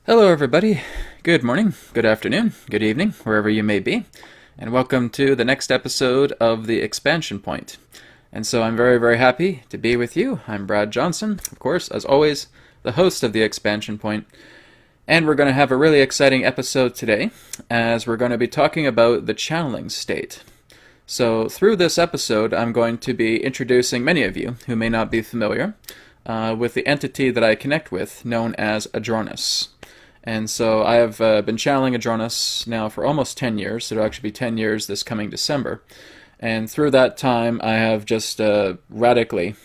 Hello, everybody. Good morning, good afternoon, good evening, wherever you may be, and welcome to the next episode of the Expansion Point. And so I'm very, very happy to be with you. I'm Brad Johnson, of course, as always, the host of the Expansion Point. And we're going to have a really exciting episode today, as we're going to be talking about the channeling state. So through this episode, I'm going to be introducing many of you who may not be familiar with the entity that I connect with, known as Adronis. And so I have been channeling Adronis now for almost 10 years. It'll actually be 10 years this coming December. And through that time, I have just radically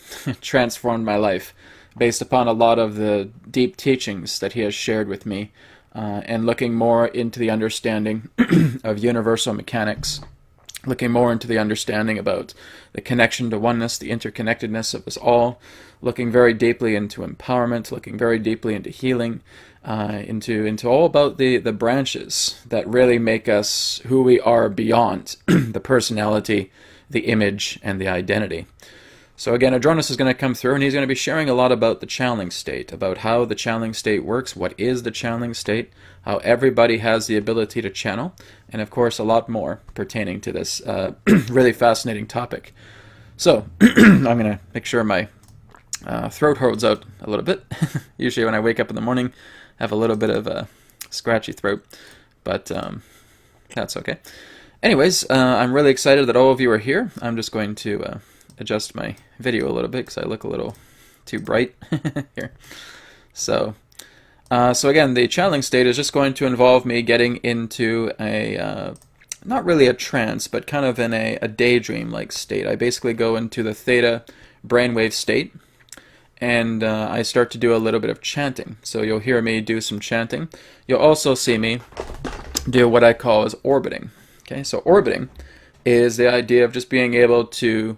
transformed my life based upon a lot of the deep teachings that he has shared with me and looking more into the understanding of universal mechanics, looking more into the understanding about the connection to oneness, the interconnectedness of us all, looking very deeply into empowerment, looking very deeply into healing, into all about the branches that really make us who we are beyond the personality, the image, and the identity. So again, Adronis is going to come through and he's going to be sharing a lot about the channeling state, about how the channeling state works, what is the channeling state, how everybody has the ability to channel, and of course a lot more pertaining to this really fascinating topic. So I'm going to make sure my throat holds out a little bit. Usually when I wake up in the morning, I have a little bit of a scratchy throat, but that's okay. Anyways, I'm really excited that all of you are here. I'm just going to adjust my video a little bit because I look a little too bright here. So again, the channeling state is just going to involve me getting into a not really a trance, but kind of in a daydream-like state. I basically go into the theta brainwave state, and I start to do a little bit of chanting. So you'll hear me do some chanting. You'll also see me do what I call as orbiting. Okay, so orbiting is the idea of just being able to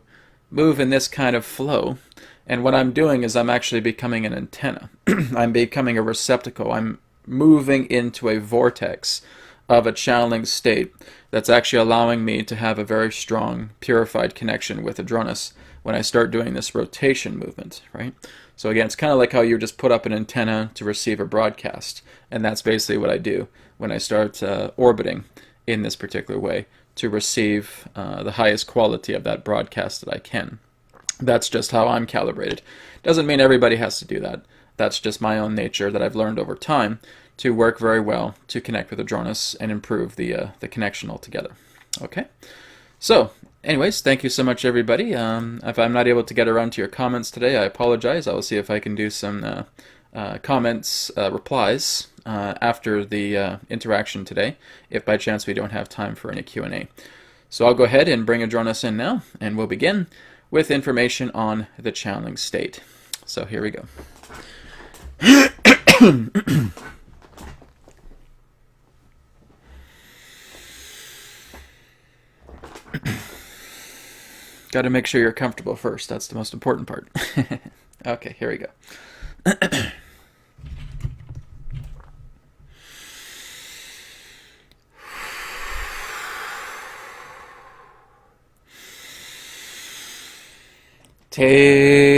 move in this kind of flow. And what I'm doing is I'm actually becoming an antenna. I'm becoming a receptacle. I'm moving into a vortex of a channeling state that's actually allowing me to have a very strong, purified connection with Adronis when I start doing this rotation movement, right? So again, it's kind of like how you just put up an antenna to receive a broadcast. And that's basically what I do when I start orbiting in this particular way to receive the highest quality of that broadcast that I can. That's just how I'm calibrated. Doesn't mean everybody has to do that. That's just my own nature that I've learned over time to work very well to connect with Adronis and improve the connection altogether. Okay? So, anyways, thank you so much, everybody. If I'm not able to get around to your comments today, I apologize. I will see if I can do some comments, replies after the interaction today, if by chance we don't have time for any Q&A. So I'll go ahead and bring Adronis in now, and we'll begin with information on the channeling state. So here we go. Got to make sure you're comfortable first. That's the most important part. Okay, here we go. Terra.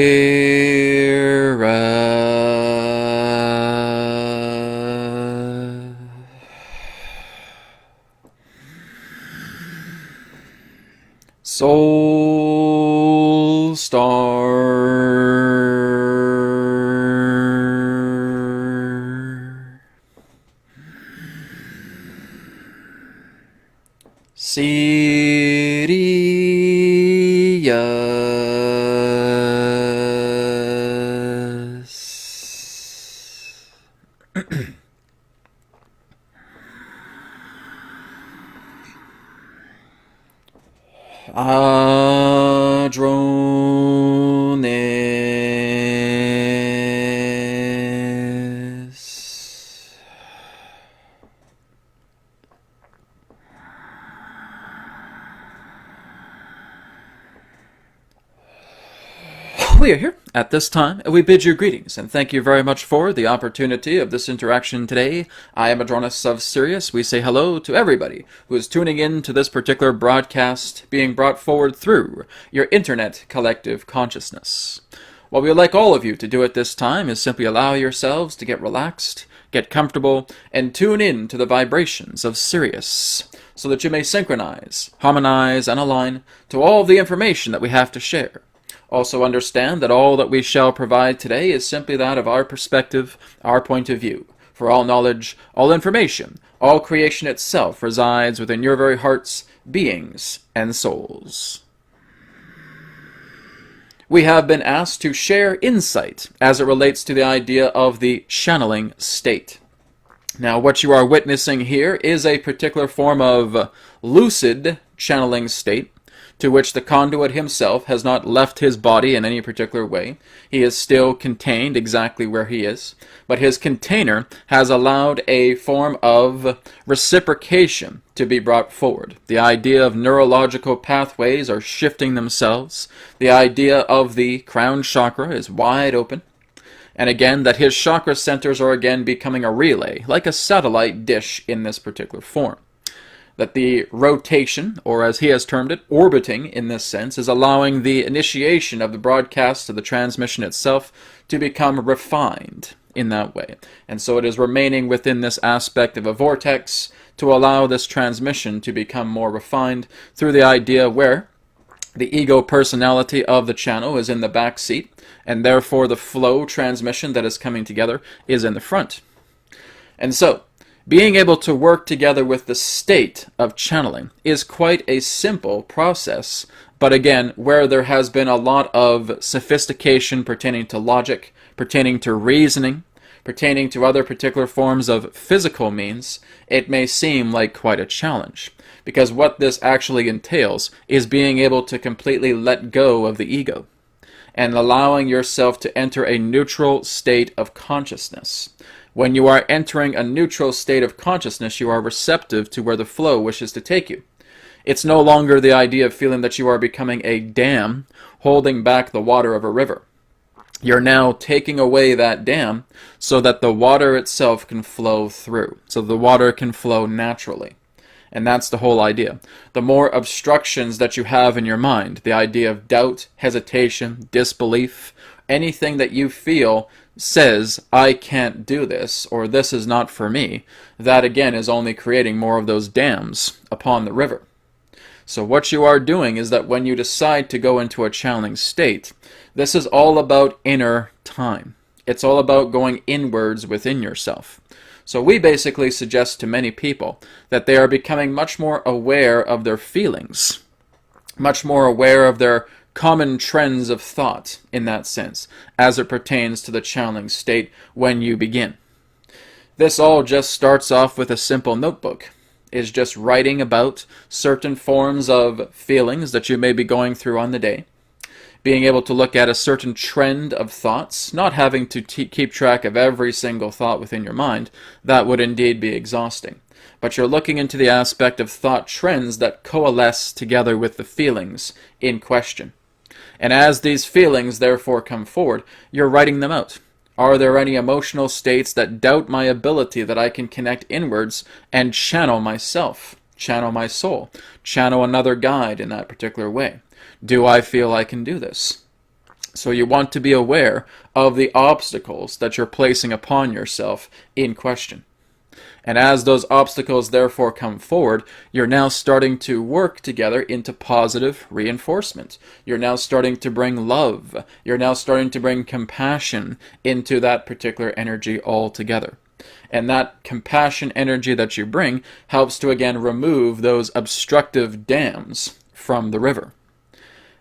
Soul Star. Sirius. Adronis. We are here at this time, and we bid you greetings, and thank you very much for the opportunity of this interaction today. I am Adronis of Sirius. We say hello to everybody who is tuning in to this particular broadcast being brought forward through your internet collective consciousness. What we would like all of you to do at this time is simply allow yourselves to get relaxed, get comfortable, and tune in to the vibrations of Sirius, so that you may synchronize, harmonize, and align to all the information that we have to share. Also understand that all that we shall provide today is simply that of our perspective, our point of view. For all knowledge, all information, all creation itself resides within your very hearts, beings, and souls. We have been asked to share insight as it relates to the idea of the channeling state. Now, what you are witnessing here is a particular form of lucid channeling state, to which the conduit himself has not left his body in any particular way. He is still contained exactly where he is, but his container has allowed a form of reciprocation to be brought forward. The idea of neurological pathways are shifting themselves. The idea of the crown chakra is wide open. And again, that his chakra centers are again becoming a relay, like a satellite dish in this particular form. That the rotation, or as he has termed it, orbiting in this sense, is allowing the initiation of the broadcast of the transmission itself to become refined in that way. And so it is remaining within this aspect of a vortex to allow this transmission to become more refined through the idea where the ego personality of the channel is in the back seat, and therefore the flow transmission that is coming together is in the front. And so, being able to work together with the state of channeling is quite a simple process, but again, where there has been a lot of sophistication pertaining to logic, pertaining to reasoning, pertaining to other particular forms of physical means, it may seem like quite a challenge. Because what this actually entails is being able to completely let go of the ego and allowing yourself to enter a neutral state of consciousness. When you are entering a neutral state of consciousness, you are receptive to where the flow wishes to take you. It's no longer the idea of feeling that you are becoming a dam holding back the water of a river. You're now taking away that dam so that the water itself can flow through, so the water can flow naturally. And that's the whole idea. The more obstructions that you have in your mind, the idea of doubt, hesitation, disbelief, anything that you feel says, I can't do this, or this is not for me, that again is only creating more of those dams upon the river. So what you are doing is that when you decide to go into a channeling state, this is all about inner time. It's all about going inwards within yourself. So we basically suggest to many people that they are becoming much more aware of their feelings, much more aware of their common trends of thought in that sense, as it pertains to the channeling state when you begin. This all just starts off with a simple notebook, is just writing about certain forms of feelings that you may be going through on the day, being able to look at a certain trend of thoughts, not having to keep track of every single thought within your mind. That would indeed be exhausting. But you're looking into the aspect of thought trends that coalesce together with the feelings in question. And as these feelings therefore come forward, you're writing them out. Are there any emotional states that doubt my ability that I can connect inwards and channel myself, channel my soul, channel another guide in that particular way? Do I feel I can do this? So you want to be aware of the obstacles that you're placing upon yourself in question. And as those obstacles therefore come forward, you're now starting to work together into positive reinforcement. You're now starting to bring love. You're now starting to bring compassion into that particular energy altogether. And that compassion energy that you bring helps to again remove those obstructive dams from the river.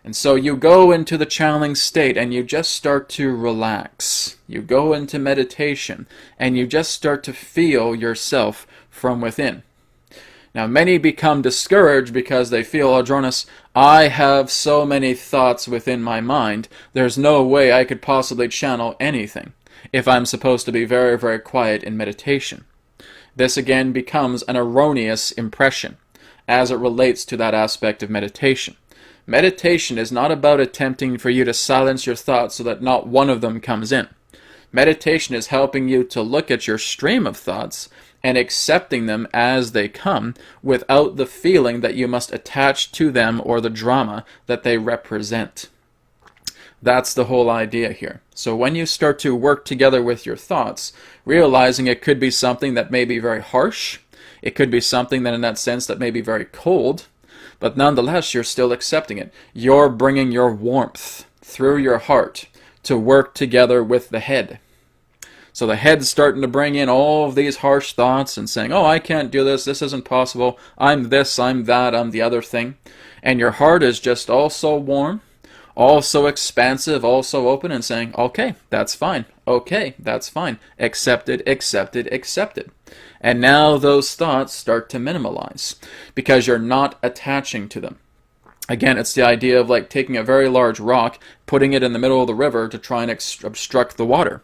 And so you go into the channeling state and you just start to relax. You go into meditation and you just start to feel yourself from within. Now many become discouraged because they feel, Adronis, I have so many thoughts within my mind, there's no way I could possibly channel anything if I'm supposed to be very, very quiet in meditation. This again becomes an erroneous impression as it relates to that aspect of meditation. Meditation is not about attempting for you to silence your thoughts so that not one of them comes in. Meditation is helping you to look at your stream of thoughts and accepting them as they come without the feeling that you must attach to them or the drama that they represent. That's the whole idea here. So when you start to work together with your thoughts, realizing it could be something that may be very harsh, it could be something that in that sense that may be very cold, but nonetheless you're still accepting it. You're bringing your warmth through your heart to work together with the head. So the head's starting to bring in all of these harsh thoughts and saying, oh, I can't do this, this isn't possible, I'm this, I'm that, I'm the other thing. And your heart is just also warm, also expansive, also open, and saying, okay, that's fine, okay, that's fine, accepted, accepted, accepted. And now those thoughts start to minimalize because you're not attaching to them. Again, it's the idea of like taking a very large rock, putting it in the middle of the river to try and obstruct the water.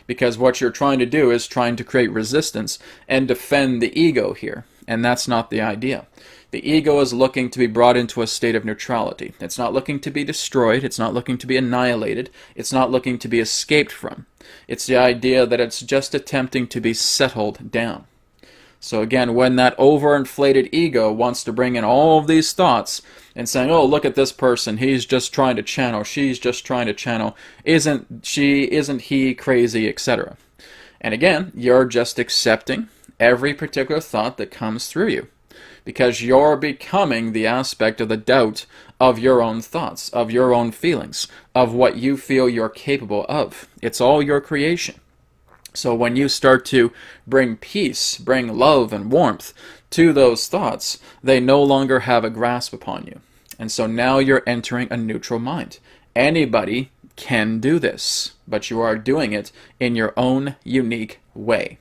Because what you're trying to do is trying to create resistance and defend the ego here. And that's not the idea. The ego is looking to be brought into a state of neutrality. It's not looking to be destroyed. It's not looking to be annihilated. It's not looking to be escaped from. It's the idea that it's just attempting to be settled down. So again, when that overinflated ego wants to bring in all of these thoughts and saying, oh, look at this person, he's just trying to channel, she's just trying to channel, isn't he crazy, etc. And again, you're just accepting every particular thought that comes through you because you're becoming the aspect of the doubt of your own thoughts, of your own feelings, of what you feel you're capable of. It's all your creation. So when you start to bring peace, bring love and warmth to those thoughts, they no longer have a grasp upon you. And so now you're entering a neutral mind. Anybody can do this, but you are doing it in your own unique way.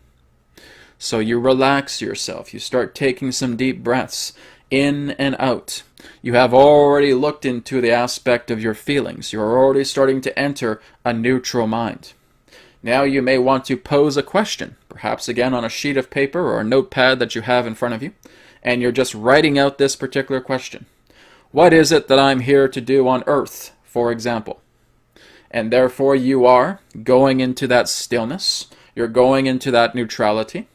So you relax yourself. You start taking some deep breaths in and out. You have already looked into the aspect of your feelings. You're already starting to enter a neutral mind. Now you may want to pose a question, perhaps again on a sheet of paper or a notepad that you have in front of you, and you're just writing out this particular question. What is it that I'm here to do on earth, for example? And therefore you are going into that stillness, you're going into that neutrality,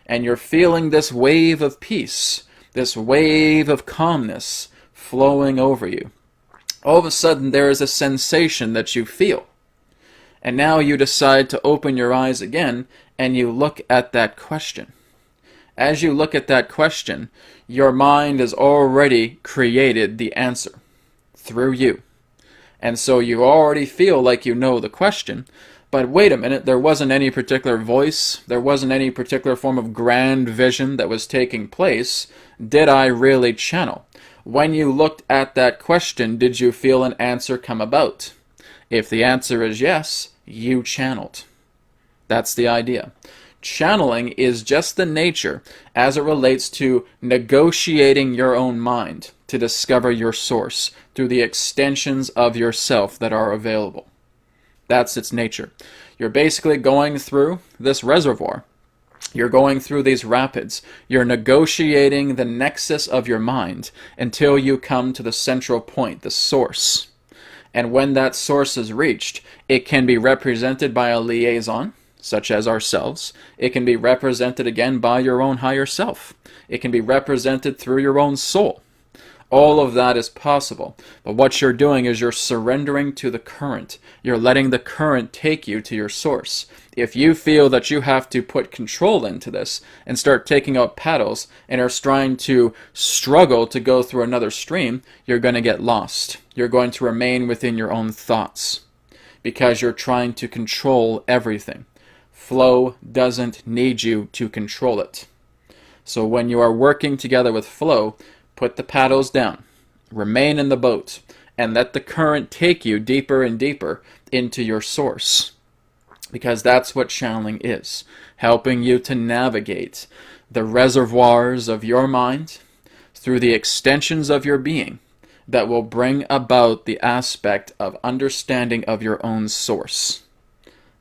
and you're feeling this wave of peace, this wave of calmness flowing over you. All of a sudden there is a sensation that you feel. And now you decide to open your eyes again and you look at that question. As you look at that question, your mind has already created the answer through you. And so you already feel like you know the question, but wait a minute, there wasn't any particular voice, there wasn't any particular form of grand vision that was taking place. Did I really channel? When you looked at that question, did you feel an answer come about? If the answer is yes, you channeled. That's the idea. Channeling is just the nature as it relates to negotiating your own mind to discover your source through the extensions of yourself that are available. That's its nature. You're basically going through this reservoir. You're going through these rapids. You're negotiating the nexus of your mind until you come to the central point, the source. And when that source is reached, it can be represented by a liaison, such as ourselves. It can be represented again by your own higher self. It can be represented through your own soul. All of that is possible. But what you're doing is you're surrendering to the current. You're letting the current take you to your source. If you feel that you have to put control into this and start taking out paddles and are trying to struggle to go through another stream, you're going to get lost. You're going to remain within your own thoughts because you're trying to control everything. Flow doesn't need you to control it. So when you are working together with flow, put the paddles down, remain in the boat, and let the current take you deeper and deeper into your source. Because that's what channeling is, helping you to navigate the reservoirs of your mind through the extensions of your being that will bring about the aspect of understanding of your own source.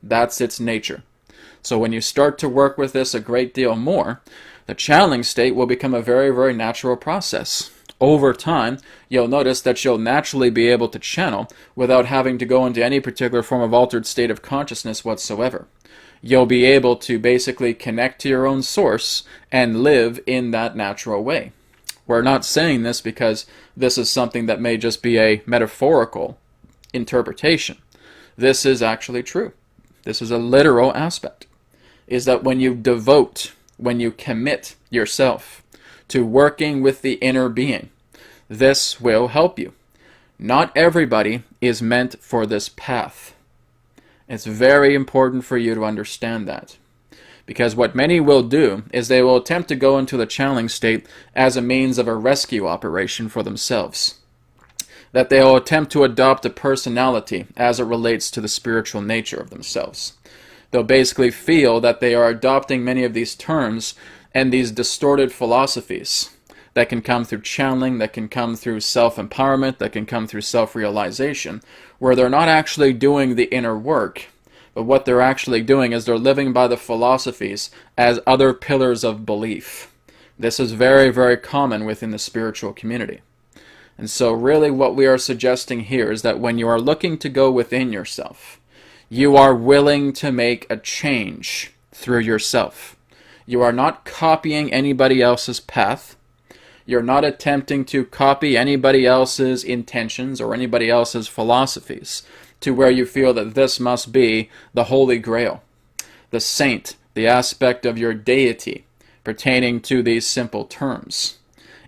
That's its nature. So when you start to work with this a great deal more, the channeling state will become a very, very natural process. Over time, you'll notice that you'll naturally be able to channel without having to go into any particular form of altered state of consciousness whatsoever. You'll be able to basically connect to your own source and live in that natural way. We're not saying this because this is something that may just be a metaphorical interpretation. This is actually true. This is a literal aspect, is that when you devote, when you commit yourself to working with the inner being, this will help you. Not everybody is meant for this path. It's very important for you to understand that. Because what many will do is they will attempt to go into the channeling state as a means of a rescue operation for themselves. That they will attempt to adopt a personality as it relates to the spiritual nature of themselves. They'll basically feel that they are adopting many of these terms and these distorted philosophies that can come through channeling, that can come through self-empowerment, that can come through self-realization, where they're not actually doing the inner work, but what they're actually doing is they're living by the philosophies as other pillars of belief. This is very, very common within the spiritual community. And so really what we are suggesting here is that when you are looking to go within yourself, you are willing to make a change through yourself. You are not copying anybody else's path. You're not attempting to copy anybody else's intentions or anybody else's philosophies to where you feel that this must be the Holy Grail, the saint, the aspect of your deity pertaining to these simple terms.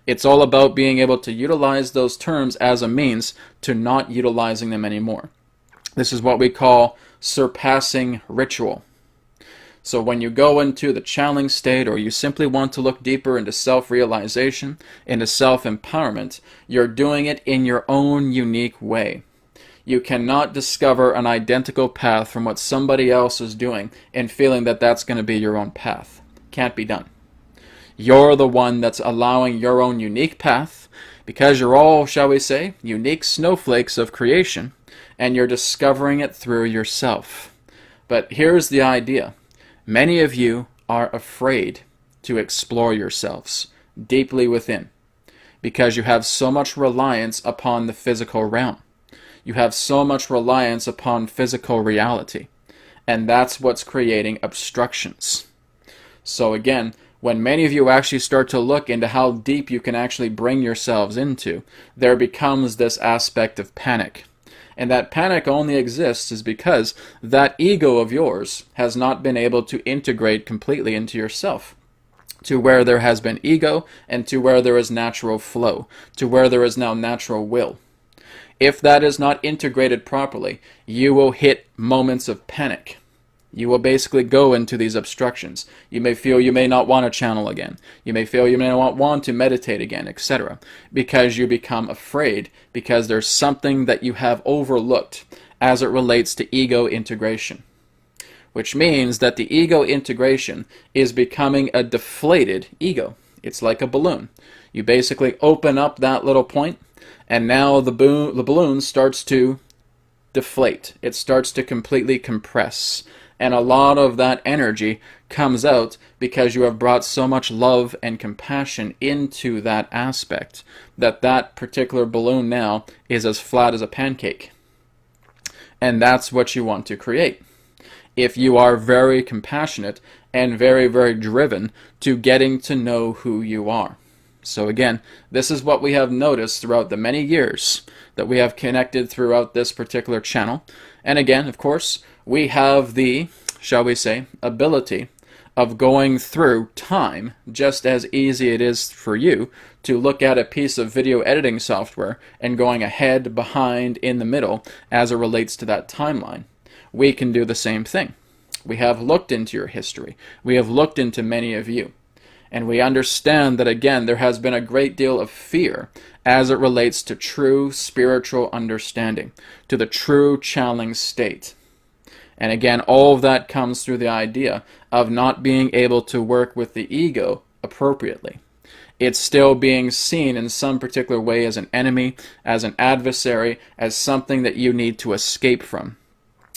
It's all about being able to utilize those terms as a means to not utilizing them anymore. This is what we call surpassing ritual. So when you go into the channeling state, or you simply want to look deeper into self-realization, into self-empowerment, you're doing it in your own unique way. You cannot discover an identical path from what somebody else is doing and feeling that that's going to be your own path. Can't be done. You're the one that's allowing your own unique path, because you're all, shall we say, unique snowflakes of creation, and you're discovering it through yourself. But here's the idea. Many of you are afraid to explore yourselves deeply within because you have so much reliance upon the physical realm. You have so much reliance upon physical reality, and that's what's creating obstructions. So again, when many of you actually start to look into how deep you can actually bring yourselves into, there becomes this aspect of panic. And that panic only exists is because that ego of yours has not been able to integrate completely into yourself, to where there has been ego and to where there is natural flow, to where there is now natural will. If that is not integrated properly, you will hit moments of panic. You will basically go into these obstructions. You may feel you may not want to channel again. You may feel you may not want to meditate again, etc. Because you become afraid, because there's something that you have overlooked as it relates to ego integration. Which means that the ego integration is becoming a deflated ego. It's like a balloon. You basically open up that little point, and now the balloon starts to deflate. It starts to completely compress. And a lot of that energy comes out because you have brought so much love and compassion into that aspect that that particular balloon now is as flat as a pancake. And that's what you want to create. If you are very compassionate and very, very driven to getting to know who you are. So again, this is what we have noticed throughout the many years that we have connected throughout this particular channel. And again, of course, we have the, shall we say, ability of going through time just as easy it is for you to look at a piece of video editing software and going ahead, behind, in the middle as it relates to that timeline. We can do the same thing. We have looked into your history. We have looked into many of you. And we understand that, again, there has been a great deal of fear as it relates to true spiritual understanding, to the true channeling state. And again, all of that comes through the idea of not being able to work with the ego appropriately. It's still being seen in some particular way as an enemy, as an adversary, as something that you need to escape from.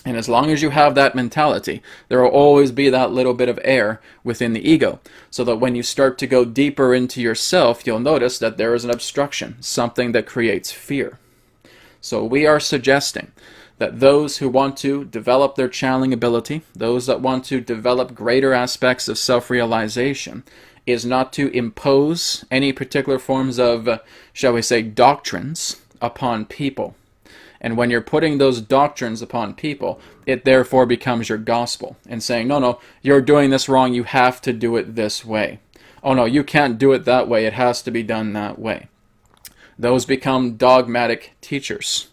And as long as you have that mentality, there will always be that little bit of air within the ego, so that when you start to go deeper into yourself, you'll notice that there is an obstruction, something that creates fear. So we are suggesting that those who want to develop their channeling ability, those that want to develop greater aspects of self-realization, is not to impose any particular forms of, shall we say, doctrines upon people. And when you're putting those doctrines upon people, it therefore becomes your gospel and saying, no, no, you're doing this wrong. You have to do it this way. Oh, no, you can't do it that way. It has to be done that way. Those become dogmatic teachers.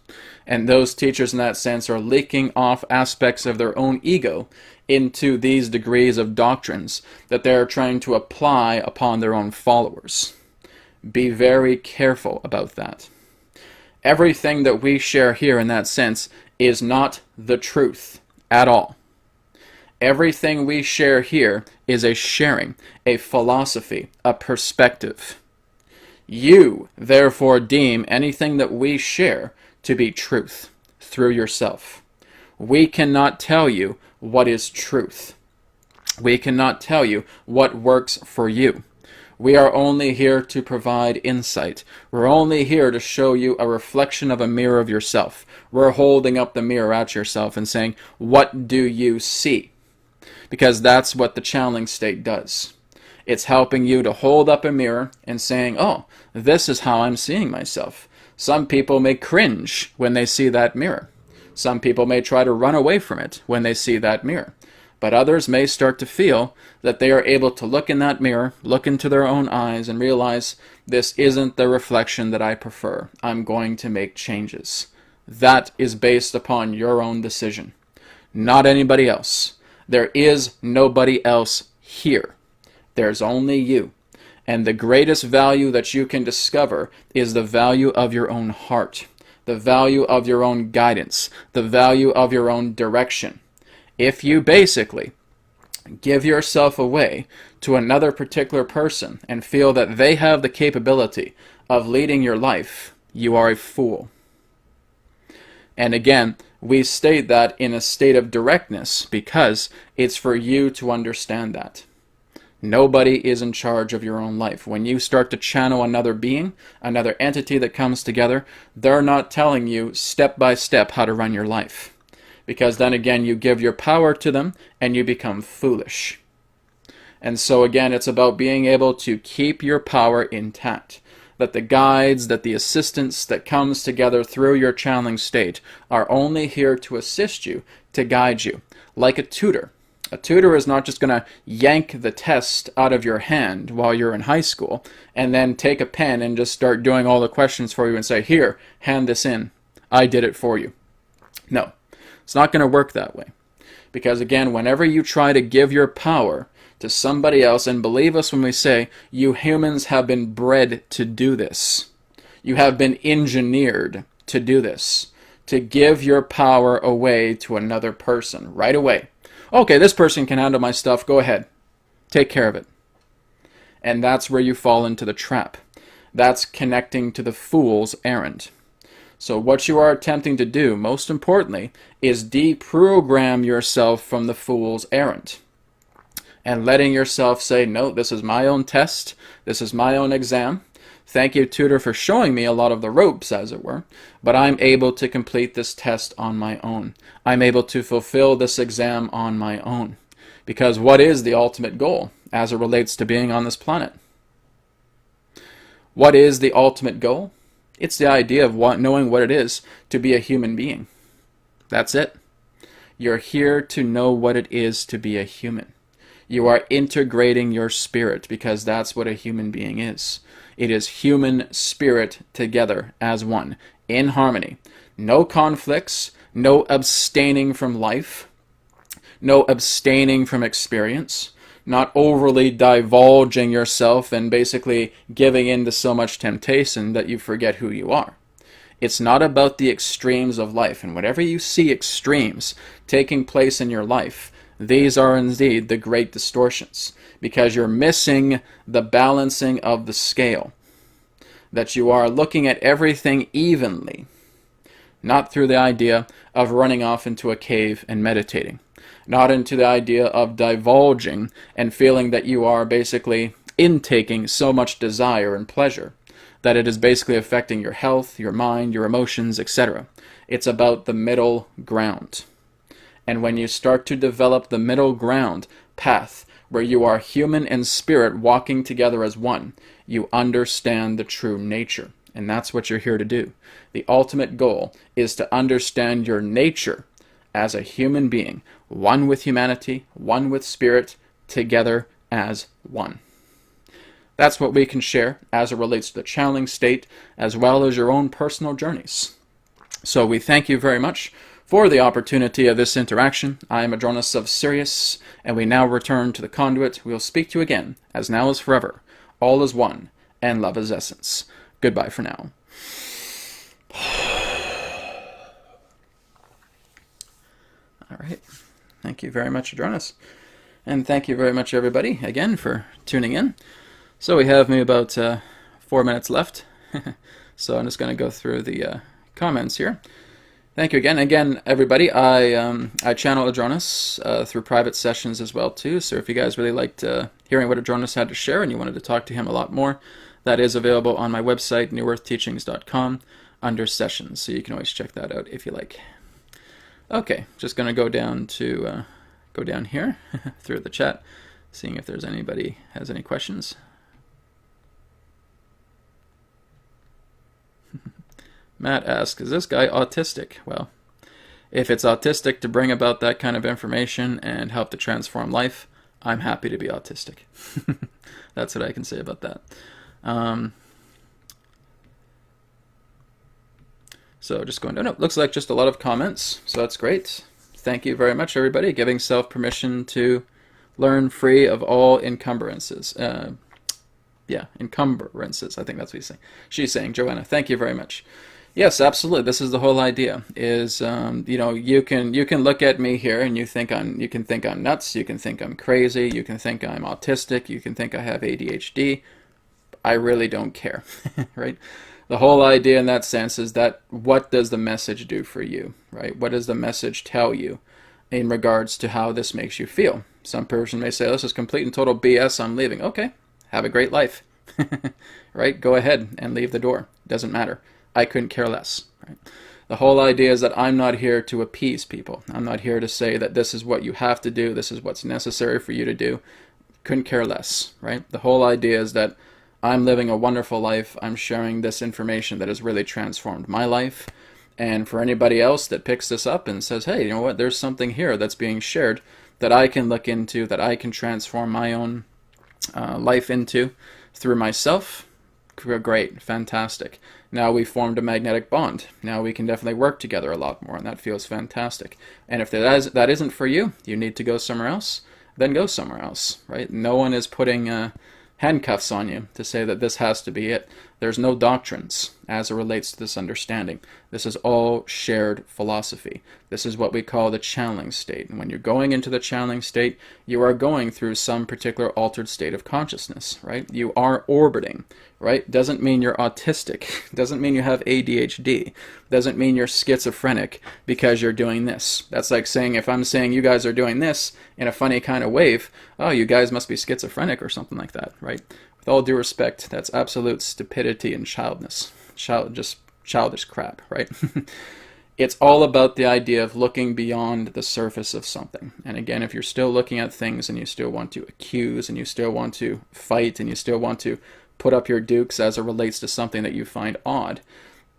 And those teachers in that sense are leaking off aspects of their own ego into these degrees of doctrines that they're trying to apply upon their own followers. Be very careful about that. Everything that we share here in that sense is not the truth at all. Everything we share here is a sharing, a philosophy, a perspective. You, therefore, deem anything that we share to be truth through yourself. We cannot tell you what is truth. We cannot tell you what works for you. We are only here to provide insight. We're only here to show you a reflection of a mirror of yourself. We're holding up the mirror at yourself and saying, what do you see? Because that's what the channeling state does. It's helping you to hold up a mirror and saying, oh, this is how I'm seeing myself. Some people may cringe when they see that mirror. Some people may try to run away from it when they see that mirror. But others may start to feel that they are able to look in that mirror, look into their own eyes, and realize this isn't the reflection that I prefer. I'm going to make changes. That is based upon your own decision, not anybody else. There is nobody else here. There's only you. And the greatest value that you can discover is the value of your own heart, the value of your own guidance, the value of your own direction. If you basically give yourself away to another particular person and feel that they have the capability of leading your life, you are a fool. And again, we state that in a state of directness because it's for you to understand that. Nobody is in charge of your own life. When you start to channel another being, another entity that comes together, they're not telling you step by step how to run your life. Because then again, you give your power to them and you become foolish. And so again, it's about being able to keep your power intact. That the guides, that the assistance that comes together through your channeling state are only here to assist you, to guide you. Like a tutor. A tutor is not just going to yank the test out of your hand while you're in high school and then take a pen and just start doing all the questions for you and say, here, hand this in. I did it for you. No. It's not going to work that way. Because again, whenever you try to give your power to somebody else, and believe us when we say, you humans have been bred to do this. You have been engineered to do this. To give your power away to another person right away. Okay, this person can handle my stuff. Go ahead. Take care of it. And that's where you fall into the trap. That's connecting to the fool's errand. So what you are attempting to do, most importantly, is deprogram yourself from the fool's errand. And letting yourself say, no, this is my own test. This is my own exam. Thank you, tutor, for showing me a lot of the ropes, as it were. But I'm able to complete this test on my own. I'm able to fulfill this exam on my own. Because what is the ultimate goal as it relates to being on this planet? What is the ultimate goal? It's the idea of knowing what it is to be a human being. That's it. You're here to know what it is to be a human. You are integrating your spirit because that's what a human being is. It is human spirit together as one, in harmony. No conflicts, no abstaining from life, no abstaining from experience, not overly divulging yourself and basically giving in to so much temptation that you forget who you are. It's not about the extremes of life. And whenever you see extremes taking place in your life, these are indeed the great distortions, because you're missing the balancing of the scale, that you are looking at everything evenly, not through the idea of running off into a cave and meditating, not into the idea of divulging and feeling that you are basically intaking so much desire and pleasure that it is basically affecting your health, your mind, your emotions, etc. It's about the middle ground. And when you start to develop the middle ground path, where you are human and spirit walking together as one, you understand the true nature And that's what you're here to do. The ultimate goal is to understand your nature as a human being, one with humanity, one with spirit, together as one. That's what we can share as it relates to the channeling state, as well as your own personal journeys. So we thank you very much for the opportunity of this interaction. I am Adronis of Sirius, and we now return to the conduit. We will speak to you again, as now is forever. All is one, and love is essence. Goodbye for now. All right. Thank you very much, Adronis. And thank you very much, everybody, again, for tuning in. So we have maybe about 4 minutes left. So I'm just going to go through the comments here. Thank you again. Again, everybody, I channel Adronis through private sessions as well, too. So if you guys really liked hearing what Adronis had to share and you wanted to talk to him a lot more, that is available on my website, newearthteachings.com, under sessions. So you can always check that out if you like. Okay, just going to go down here through the chat, seeing if there's anybody has any questions. Matt asks, is this guy autistic? Well, if it's autistic to bring about that kind of information and help to transform life, I'm happy to be autistic. That's what I can say about that. So just going down. No, looks like just a lot of comments, so that's great. Thank you very much, everybody, giving self permission to learn free of all encumbrances. Encumbrances. I think that's what he's saying. She's saying, Joanna, thank you very much. Yes, absolutely. This is the whole idea. Is you can look at me here and you can think I'm nuts. You can think I'm crazy. You can think I'm autistic. You can think I have ADHD. I really don't care, right? The whole idea in that sense is that what does the message do for you, right? What does the message tell you in regards to how this makes you feel? Some person may say, this is complete and total BS, I'm leaving. Okay, have a great life, right? Go ahead and leave the door. Doesn't matter. I couldn't care less, right? The whole idea is that I'm not here to appease people. I'm not here to say that this is what you have to do, this is what's necessary for you to do. Couldn't care less, right? The whole idea is that I'm living a wonderful life. I'm sharing this information that has really transformed my life. And for anybody else that picks this up and says, hey, you know what, there's something here that's being shared that I can look into, that I can transform my own life into through myself, great, fantastic. Now we formed a magnetic bond. Now we can definitely work together a lot more, and that feels fantastic. And if that isn't for you, you need to go somewhere else, then go somewhere else, right? No one is putting handcuffs on you to say that this has to be it. There's no doctrines as it relates to this understanding. This is all shared philosophy. This is what we call the channeling state. And when you're going into the channeling state, you are going through some particular altered state of consciousness, right? You are orbiting, right? Doesn't mean you're autistic. Doesn't mean you have ADHD. Doesn't mean you're schizophrenic because you're doing this. That's like saying, if I'm saying you guys are doing this in a funny kind of wave, oh, you guys must be schizophrenic or something like that, right? With all due respect, that's absolute stupidity and childness. Just childish crap, right? It's all about the idea of looking beyond the surface of something. And again, if you're still looking at things and you still want to accuse and you still want to fight and you still want to put up your dukes as it relates to something that you find odd,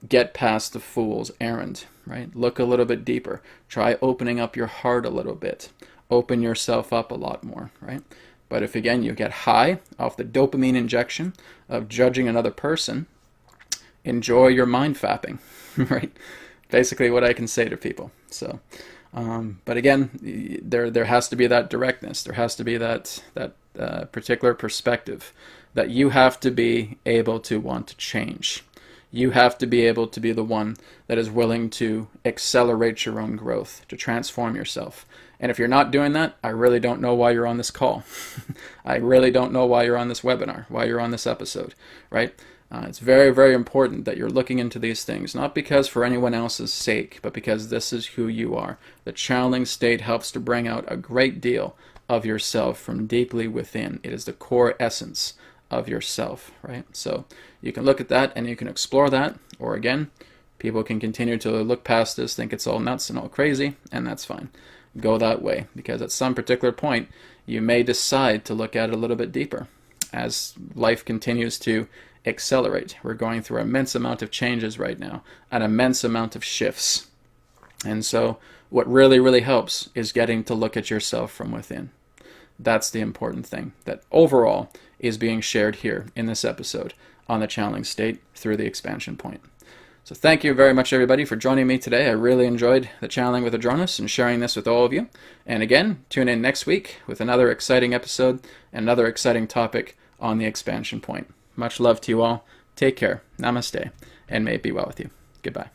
get past the fool's errand, right? Look a little bit deeper. Try opening up your heart a little bit. Open yourself up a lot more, right? But if, again, you get high off the dopamine injection of judging another person, enjoy your mind fapping, right? Basically what I can say to people. So, but again, there has to be that directness. There has to be that particular perspective that you have to be able to want to change. You have to be able to be the one that is willing to accelerate your own growth, to transform yourself. And if you're not doing that, I really don't know why you're on this call. I really don't know why you're on this webinar, why you're on this episode, right? It's very, very important that you're looking into these things, not because for anyone else's sake, but because this is who you are. The channeling state helps to bring out a great deal of yourself from deeply within. It is the core essence of yourself, right? So you can look at that and you can explore that, or again, people can continue to look past this, think it's all nuts and all crazy, and that's fine. Go that way, because at some particular point, you may decide to look at it a little bit deeper as life continues to accelerate. We're going through an immense amount of changes right now, an immense amount of shifts. And so what really, really helps is getting to look at yourself from within. That's the important thing that overall is being shared here in this episode on the channeling state through the expansion point. So thank you very much, everybody, for joining me today. I really enjoyed the channeling with Adronis and sharing this with all of you. And again, tune in next week with another exciting episode and another exciting topic on the expansion point. Much love to you all. Take care. Namaste. And may it be well with you. Goodbye.